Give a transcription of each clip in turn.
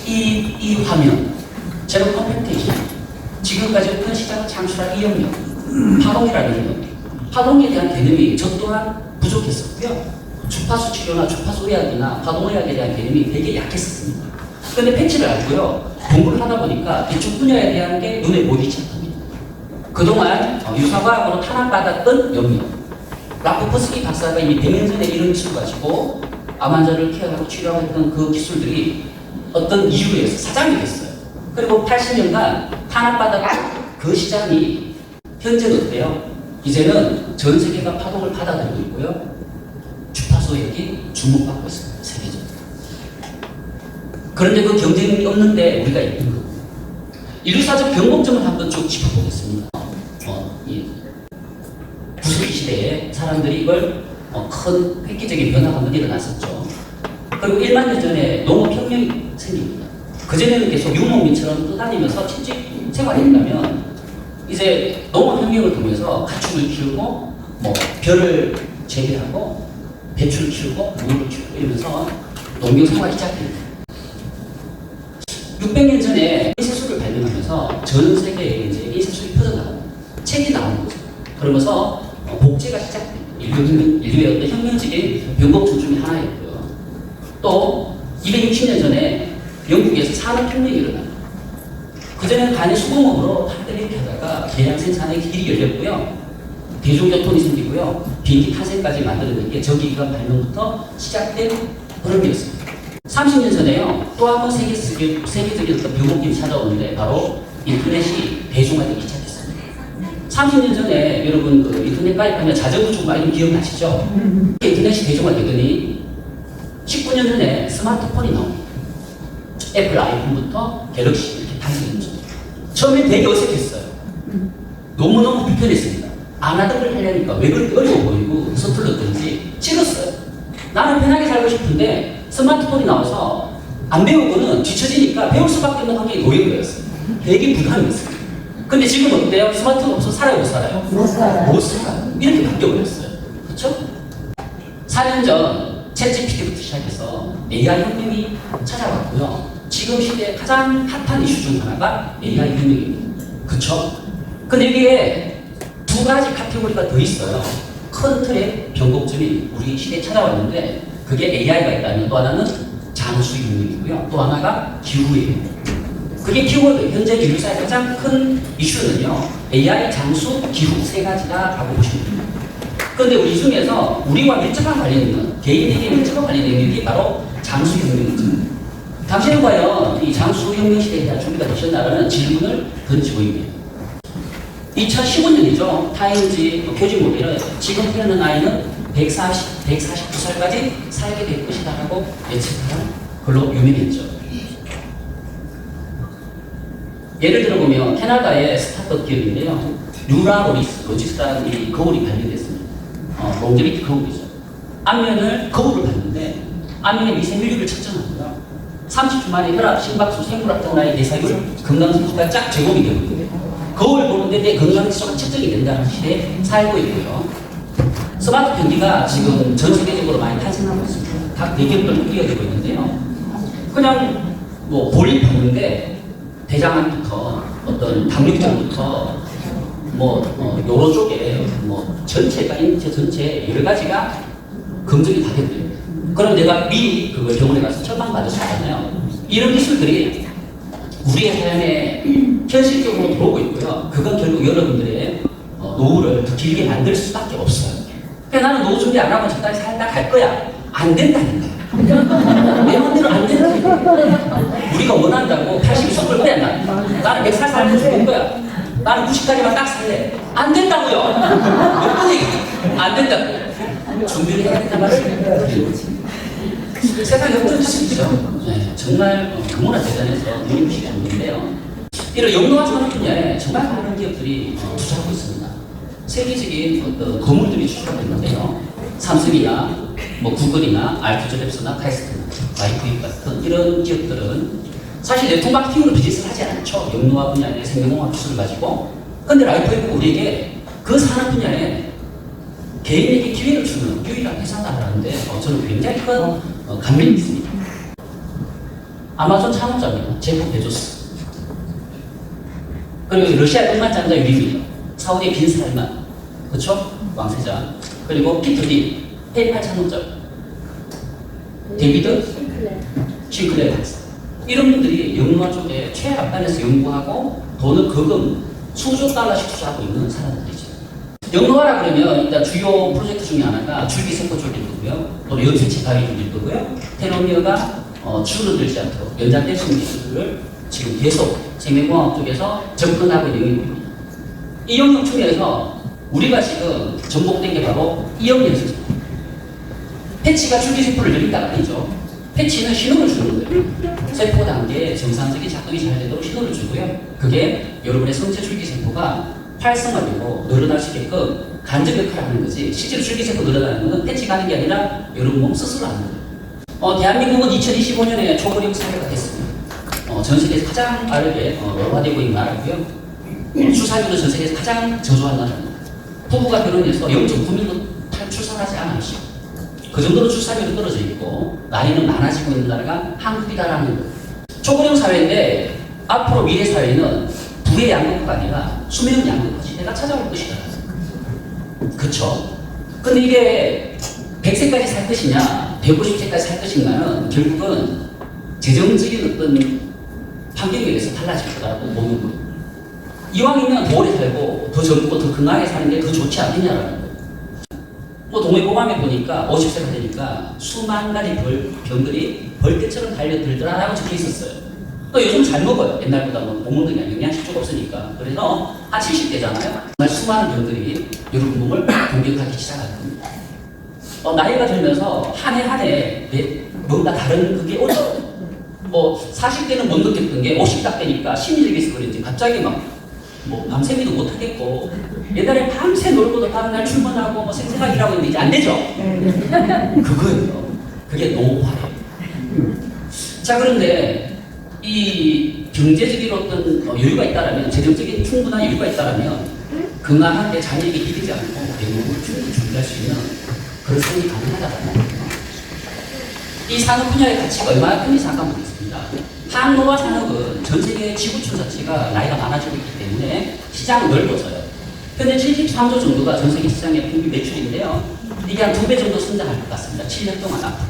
이 화면, 제로 컴팩테이션, 지금까지 없던 시장을 창출한 이 영역, 파동이라는 영역, 파동에 대한 개념이 저 또한 부족했었고요. 주파수 치료나 주파수 의학이나 파동의학에 대한 개념이 되게 약했었습니다. 그런데 패치를 알고요. 공부를 하다 보니까 이쪽 분야에 대한 게 눈에 보이기 시작합니다. 그동안 유사과학으로 탄압받았던 영역, 라프포스키 박사가 이미 100년 전에 이런 기술을 가지고 암 환자를 케어하고 치료했던 그 기술들이 어떤 이유에 의해서 사장이 됐어요. 그리고 80년간 탄압받았던 그 시장이 현재는 어때요? 이제는 전 세계가 파동을 받아들이고 있고요. 주파수 의학이 주목받고 있습니다. 세계적으로. 그런데 그 경쟁이 없는데 우리가 있는 거고. 인류사적 변곡점을 한번 쭉 짚어보겠습니다. 이 구석기 시대에 사람들이 이걸 큰 획기적인 변화가 한번 일어났었죠. 그리고 1만 년 전에 농업혁명이 생깁니다. 그전에는 계속 유목민처럼 떠다니면서 채집 생활했다면 이제 농업혁명을 통해서 가축을 키우고 벼를 재배하고 배추를 키우고 무를 키우고 이러면서 농경 생활이 시작됩니다. 600년 전에 인쇄술을 발명하면서 전 세계에 이제 인쇄술이 퍼져나갑니다. 책이 나오는 거죠. 그러면서 복제가 시작됩니다. 인류의 어떤 혁명적인 변곡점 중에 하나였고요. 또 260년 전에 영국에서 산업혁명이 일어납니다. 그전에는 간이 수공업으로 다들 이렇게 하다가 대량 생산의 길이 열렸고요. 대중교통이 생기고요. 비행기 탄생까지 만들어낸 게 전기기관 발명부터 시작된 흐름이었습니다. 30년 전에요. 또 한 번 세계적인 어떤 변곡점이 찾아오는데 바로 인터넷이 대중화되기 시작했습니다. 30년 전에 여러분 그 인터넷 가입하면 자전거 좀 많이 기억나시죠? 인터넷이 대중화되더니 19년 전에 스마트폰이 나옵니다. 애플 아이폰부터 갤럭시 이렇게 탄생했죠. 처음엔 되게 어색했어요. 너무너무 불편했습니다. 안 하던 걸 하려니까 왜 그렇게 어려워 보이고 서툴렀던지 싫었어요. 나는 편하게 살고 싶은데 스마트폰이 나와서 안 배우고는 뒤처지니까 배울 수밖에 없는 환경이 놓인 거였어요. 되게 부담이었어요. 근데 지금 어때요? 스마트폰 없어서 살아요? 못 살아요? 못 살아요. 못 살아요. 이렇게 바뀌어버렸어요. 그렇죠? 4년 전 챗GPT부터 시작해서 AI 혁명이 찾아왔고요. 지금 시대에 가장 핫한 이슈 중 하나가 AI 혁명입니다. 그렇죠? 근데 여기에 두 가지 카테고리가 더 있어요. 큰 틀의 변곡점이 우리 시대에 찾아왔는데 그게 AI가 있다면 또 하나는 장수 혁명이고요. 또 하나가 기후예요. 그게 키워드, 현재 인류사의 가장 큰 이슈는요. AI, 장수, 기후 세 가지다라고 보시면 됩니다. 그런데 우리 중에서 우리와 밀접한 관련이 있는, 개인에게 밀접한 관련이 있는 게 바로 장수 혁명이죠. 당신은 과연 이 장수 혁명 시대에 대한 준비가 되셨나라는 질문을 던지고 있습니다. 2015년이죠. 타임지 표지 모델은 지금 태어난 아이는 149살까지 살게 될 것이다라고 예측한 걸로 유명했죠. 예를 들어보면 캐나다의 스타트업 기업인데요. 뉴라로지스라는 이 거울이 발명됐습니다. 롱제비티 거울이죠. 안면을 거울을 봤는데 안면의 미세밀류를 측정하고요. 30초 만에 혈압, 심박수, 생물학 등 나의 내사율, 건강지수가 쫙 제공이 되거든요. 거울 보는데 내 건강지수가 측정이 된다는 시대에 살고 있고요. 스마트 변기가 지금 전 세계적으로 많이 탄생하고 있습니다. 각 대기업들도 뛰어들고 있는데요. 그냥 볼일 봤는데 대장암부터 어떤 당뇨병부터 요로 쪽에 전체가 인체 전체 여러 가지가 검증이 다 됐대요. 그럼 내가 미리 그걸 병원에 가서 처방받을 수 있잖아요. 이런 기술들이 우리의 삶에 현실적으로 들어오고 있고요. 그건 결국 여러분들의 노후를 더 길게 만들 수밖에 없어요. 그러니까 나는 노후 준비 안 하고 적당히 살다 갈 거야. 안 된다는 거야. 내 마음대로 안 된다는 거야. 우리가 원한다고 80이 썩을 거야. 나는 100살 살고 싶은 거야. 나는 90까지만 딱 살래. 안 된다고요. 몇 번 얘기 안 된다고요. 준비를 해야 된다는 말을 세상에 없던 짓이죠. 네, 정말 너무나 대단해서 눈이 정도인데요. 이런 영농화 산업 분야에 정말 많은 기업들이 투자하고 있습니다. 세계적인 어떤 건물들이 추출하고 있는데요. 삼성이나 구글이나 알투저랩스나 카이스트나 와이프이 같은 이런 기업들은 사실 내통마케팅으로 비즈니스를 하지 않죠. 영농화 분야의 생명공학 기술을 가지고. 근데 라이프웨이가 우리에게 그 산업 분야에 개인에게 기회를 주는 유일한 회사다라는데 저는 굉장히 큰 감명이 있습니다. 아마존 창업자입니다. 제프 베조스. 그리고 러시아億万장자 유리입니다. 사우디 빈 살만. 그쵸? 왕세자. 그리고 피터 딘. 페이팔 창업자. 데이비드 싱클레어 박사. 이런 분들이 영화 쪽에 최악단에서 연구하고 돈을 거금 수조 달러씩 투자하고 있는 사람들이죠. 영노화라 그러면 일단 주요 프로젝트 중에 하나가 줄기세포 줄일 거고요. 또 염색체가위 줄일 거고요. 텔로미어가 줄어들지 않도록 연장될 수 있는 기술을 지금 계속 생명공학 쪽에서 접근하고 있는 영역입니다. 이 영역 중에서 우리가 지금 접목된 게 바로 이염연습. 패치가 줄기세포를 늘린다가 아니죠. 패치는 신호를 주는 거예요. 세포 단계에 정상적인 작동이 잘 되도록 신호를 주고요. 그게 여러분의 성체 줄기세포가 활성화되고 늘어날 수 있게끔 간접 역할을 하는 거지, 실제로 줄기세포 늘어나는 건 패치가 하는 게 아니라 여러분 몸 스스로 하는 거예요. 대한민국은 2025년에 초고령 사회가 됐습니다. 전 세계에서 가장 빠르게 노화되고 있는 나라고요. 출산율도 전 세계에서 가장 저조한 나라입니다. 부부가 결혼해서 0.9년 출산하지 않아요. 그 정도로 출산율이 떨어져 있고 나이는 많아지고 있는 나라가 한국이다라는 거예요. 초고령 사회인데 앞으로 미래 사회는 부의 양극화가 아니라 수명 양극화 시대가 찾아올 것이다. 그쵸? 근데 이게 100세까지 살 것이냐 150세까지 살 것인가는 결국은 재정적인 어떤 환경에 의해서 달라질 거라고 보는 거예요. 이왕이면 더 오래 살고 더 젊고 더 건강하게 사는 게 더 좋지 않겠냐라는 거예요. 동의보감에 보니까 50세가 되니까 수만 가지 병들이 벌떼처럼 달려들더라라고 적혀 있었어요. 또 요즘 잘 먹어요. 옛날보다 먹는 게 영양실조가 없으니까. 그래서 한 70대잖아요. 정말 수많은 병들이 여러분 몸을 공격하기 시작할 겁니다. 나이가 들면서 한 해 한 해 뭔가 다른 그게 오죠. 40대는 못 느꼈던 게 50 딱 되니까 심리적에서 그런지 갑자기 밤새기도 못하겠고, 옛날에 밤새 놀고도 다음날 출근하고 생생하게 일하고 있는데 이제 안 되죠? 그거예요. 그게 노화예요. 자, 그런데 이 경제적인 어떤 여유가 있다라면, 재정적인 충분한 여유가 있다라면 건강한데 자녀에게 이르지 않고 대부분 충분히 준비할 수 있는 그런 삶이 가능하다는 거예요. 이 산업 분야의 가치가 얼마나 큰지 잠깐 보겠습니다. 항노화 산업은 전 세계 지구촌 자체가 나이가 많아지고 있기 때문에 시장은 넓어져요. 현재 73조 정도가 전 세계 시장의 평균 매출인데요. 이게 한 2배 정도 성장할 것 같습니다. 7년 동안 앞으로.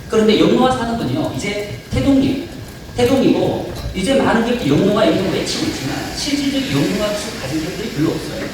그런데 영노화 산업은요, 이제 태동이고, 이제 많은 기업들이 영노화 외치고 있지만, 실질적인 영노화 기술 가진 기업들이 별로 없어요.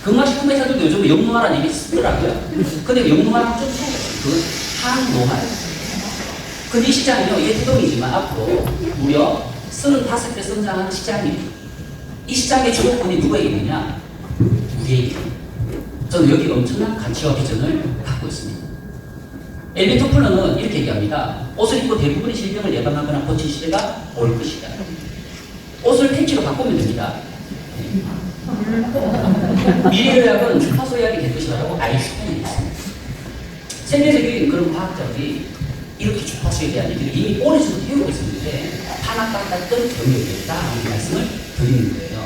건강식품 회사들도 요즘 영노화라는 얘기 쓰더라고요. 근데 영노화랑 좀 차이가 있어요. 그건 항노화예요. 근데 이 시장은요, 이게 태동이지만 앞으로 무려 35배 성장하는 시장이에요. 이 시장의 주도권이 누구에게 있느냐? 우리에게. 저는 여기 엄청난 가치와 비전을 갖고 있습니다. 엘빈 토플러는 이렇게 얘기합니다. 옷을 입고 대부분의 질병을 예방하거나 고칠 시대가 올 것이다. 옷을 팬츠로 바꾸면 됩니다. 미래의학은 주파수 의학이 될 것이라고 아인슈타인이 있습니다. 세계적인 그런 과학자들이 이렇게 주파수에 대한 얘기를 이미 오래전부터 해오고 있었는데 파나까딱던 경력이었다 하는 말씀을 드리는 거예요.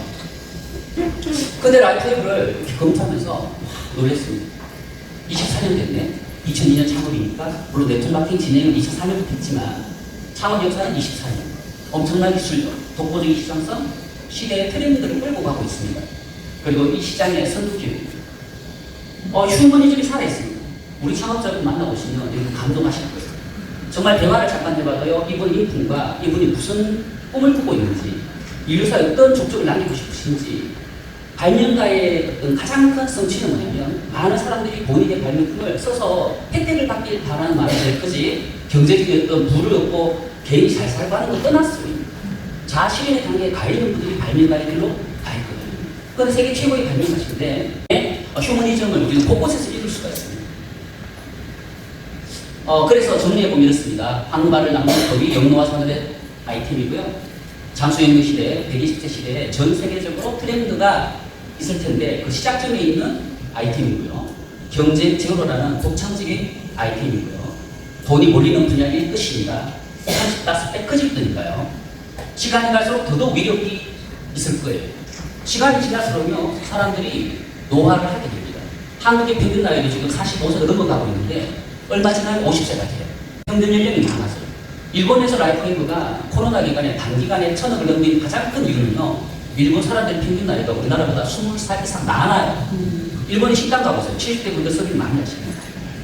근데 라이프웨이브를 이렇게 검토하면서 놀랐습니다. 24년 됐네. 2002년 창업이니까 물론 네트워크 진행은 2004년부터 했지만 창업 역사는 24년. 엄청난 기술력, 독보적인 시장성, 시대의 트렌드들을 끌고 가고 있습니다. 그리고 이 시장의 선두기업, 휴머니즘이 살아있습니다. 우리 창업자분 만나보시면 여러분 감동하실 거예요. 정말 대화를 잠깐 해봐도요, 이분 인품과 이분이 무슨 꿈을 꾸고 있는지, 인류사에 어떤 족적을 남기고 싶으신지, 발명가의 어떤 가장 큰 성취는 뭐냐면, 많은 사람들이 본인의 발명품을 써서 혜택을 받길 바라는 마음이 될 거지, 경제적인 어떤 부를 얻고 개인이 잘 살고 하는 건 떠났어요. 자신의 단계에 가 있는 분들이 발명가의 길로 가 있거든요. 그건 세계 최고의 발명가신데, 휴머니즘을 우리는 곳곳에서 이룰 수가 있습니다. 그래서 정리해보면 이렇습니다. 한국말을 낭만의 법이 영노화 산업의 아이템이고요. 장수혁명 시대, 120세 시대에 전 세계적으로 트렌드가 있을 텐데 그 시작점에 있는 아이템이고요. 경제 제로라는 독창적인 아이템이고요. 돈이 몰리는 분야의 끝입니다. 30배 커질 거니까요. 시간이 갈수록 더더욱 위력이 있을 거예요. 시간이 지날수록요, 사람들이 노화를 하게 됩니다. 한국의 평균 나이도 지금 45세가 넘어가고 있는데 얼마 지나면 50세가 돼요. 평균 연령이 많아져요. 일본에서 라이프웨이브가 코로나 기간에 단기간에 1000억을 넘긴 가장 큰 이유는요, 일본 사람들의 평균 나이가 우리나라보다 20살 이상 많아요. 일본의 식당 가보세요. 70대 분들 서빙 많이 하시거든요.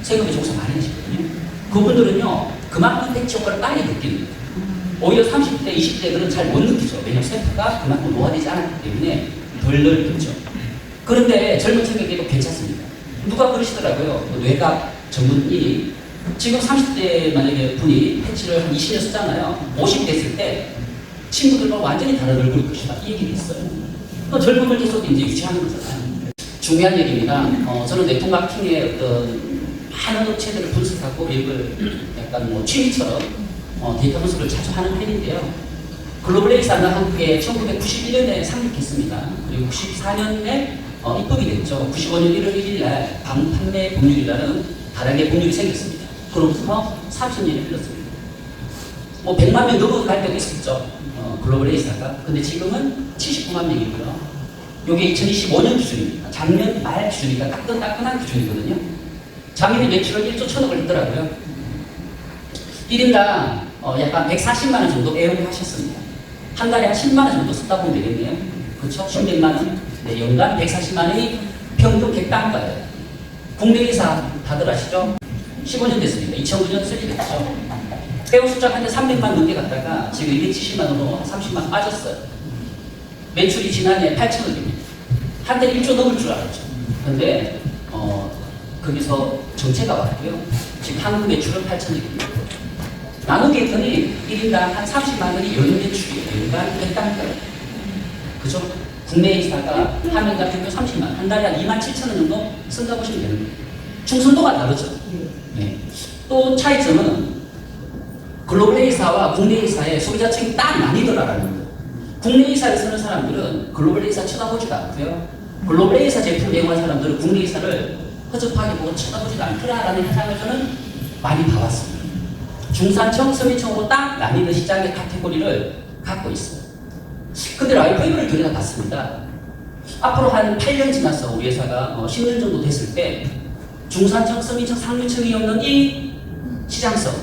세금에 종사 많이 하시거든요. 그분들은요, 그만큼 백지 효과를 빨리 느낍니다. 오히려 30대, 20대들은 잘 못 느끼죠. 왜냐하면 세포가 그만큼 노화되지 않았기 때문에 덜 느끼죠. 그런데 젊은 층에게도 괜찮습니다. 누가 그러시더라고요. 그 뇌각 전문인이 지금 30대 만약에 분이 패치를 한 20년 쓰잖아요. 50 됐을 때 친구들과 완전히 다른 얼굴일 것이다. 이 얘기도 있어요. 그 젊음을 계속 이제 유지하는 거잖아요. 중요한 얘기입니다. 저는 네트워크 마케팅의 어떤 많은 업체들을 분석하고 이걸 약간 뭐 취미처럼 데이터 분석을 자주 하는 편인데요. 글로벌 에이사는 한국에 1991년에 상륙했습니다. 그리고 94년에 입법이 됐죠. 95년 1월 1일 날 방판매 법률이라는 다량의 법률이 생겼습니다. 그로부터 30년이 흘렀습니다. 뭐 100만 명 넘어갈 때도 있었죠. 글로벌 에이사가. 근데 지금은 79만 명이고요. 이게 2025년 기준입니다. 작년 말 기준이니까 따끈따끈한 기준이거든요. 작년에 매출을 1조 1000억을 했더라고요. 1인당 약간 140만 원 정도 애용하셨습니다. 한 달에 한 10만 원 정도 썼다 보면 되겠네요. 그렇죠? 10몇만 원. 네, 연간 140만 원이 평균 객단가예요. 국내 회사 다들 아시죠? 15년 됐습니다. 2009년 설립했죠. 회원 숫자가 한때 300만 넘게 갔다가 지금 270만 원으로 30만 빠졌어요. 매출이 지난해 8천억입니다. 한때 1조 넘을 줄 알았죠. 근데 거기서 정체가 왔고요. 지금 한국 매출은 8천억입니다. 나누기 했더니 1인당 한 30만 원이 연 매출이에요. 연간 객단가예요. 그죠? 국내 회사가 한 명당 평균 30만 원, 한 달에 한 2만 7천 원 정도 쓴다고 보시면 되는 거예요. 충성도가 다르죠. 네. 또 차이점은 글로벌 회사와 국내 회사의 소비자층이 딱 나뉘더라라는 거예요. 국내 회사를 쓰는 사람들은 글로벌 회사 쳐다보지도 않고요. 글로벌 회사 제품 이용한 사람들은 국내 회사를 허접하게 보고 쳐다보지도 않더라라는 현상을 저는 많이 봐왔습니다. 중산층, 서민층으로 딱 나뉘는 시장의 카테고리를 갖고 있어요. 근데 라이프웨이브를 들여다봤습니다. 앞으로 한 8년 지나서 우리 회사가 10년 정도 됐을 때 중산층, 서민층, 상류층이 없는 이 시장성,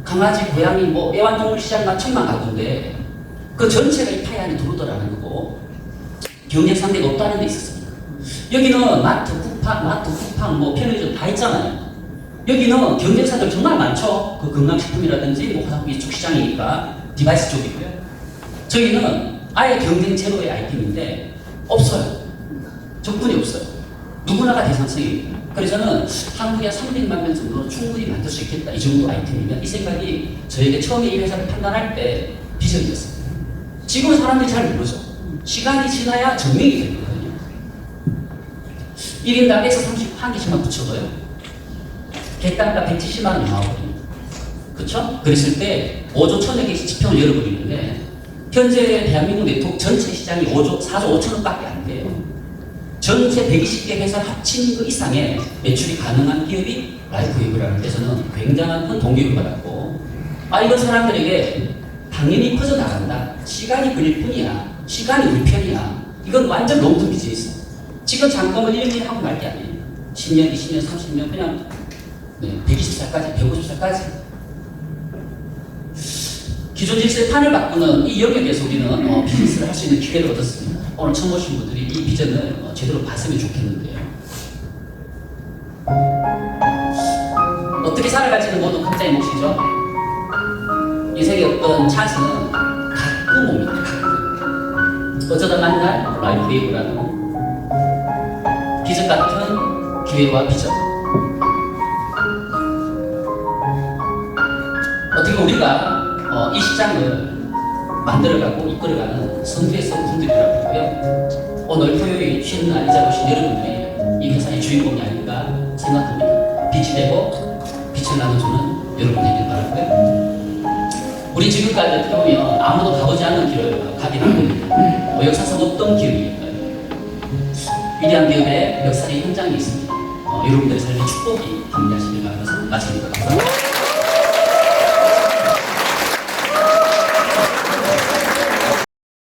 강아지, 고양이, 뭐 애완동물 시장만 1000만 가구인데 그 전체가 이 파이 안에 들어오더라는 거고 경쟁 상대가 없다는 데 있었습니다. 여기는 마트, 쿠팡, 뭐 편의점 다 있잖아요. 여기는 경쟁사들 정말 많죠. 그 건강식품이라든지 뭐 화장품 이쪽 시장이니까 디바이스 쪽이고요. 저희는 아예 경쟁 제로의 아이템인데 없어요. 적분이 없어요. 누구나가 대상성입니다. 그래서 저는 한국에 300만 명 정도 충분히 만들 수 있겠다. 이 정도 아이템이면 이 생각이 저에게 처음에 이 회사를 판단할 때 비전이었습니다. 지금 사람들이 잘 모르죠. 시간이 지나야 증명이 되거든요. 1인당 X31개씩만 붙여도요. 객단가 170만 원 나오거든요. 그쵸? 그랬을 때 5조 1000억의 지평을 열어버리는데 현재 대한민국 네트워크 전체 시장이 4조 5천억밖에 안 돼요. 전체 120개 회사 합친 그 이상의 매출이 가능한 기업이 라이프웨이브라는 데서는 굉장한 큰 동기를 받았고, 이건 사람들에게 당연히 퍼져나간다. 시간이 걸릴 뿐이야. 시간이 우리 편이야. 이건 완전 롱텀 비즈니스. 지금 잠깐만 1년 하고 말 게 아니에요. 10년, 20년, 30년 그냥 120살까지, 150살까지. 기존 질서의 판을 바꾸는 이 영역에서 우리는 비즈니스를 할 수 있는 기회를 얻었습니다. 오늘 처음 오신 분들이 이 비전을 제대로 봤으면 좋겠는데요. 어떻게 살아갈지는 모두 각자의 몫이죠. 인생의 어떤 찬스는 가끔 옵니다. 가끔. 어쩌다 만날 라이프웨이브라는 기적 같은 기회와 비전. 어떻게 우리가 이 시장을 만들어가고 이끌어가는 선두의 선분들이라고 하고요. 오늘 토요일 쉬는 날이자 오신 여러분들이 이 회사의 주인공이 아닌가 생각합니다. 빛이 되고 빛을 나눠주는 여러분 되길 바라고요. 우리 지금까지 어떻게 보면 아무도 가보지 않은 길을 가긴 한 겁니다. 역사상 없던 기업이니까요. 위대한 기업의 역사의 현장이 있습니다. 여러분들의 삶의 축복이 함께하시길 바라면서 마칩니다. 감사합니다.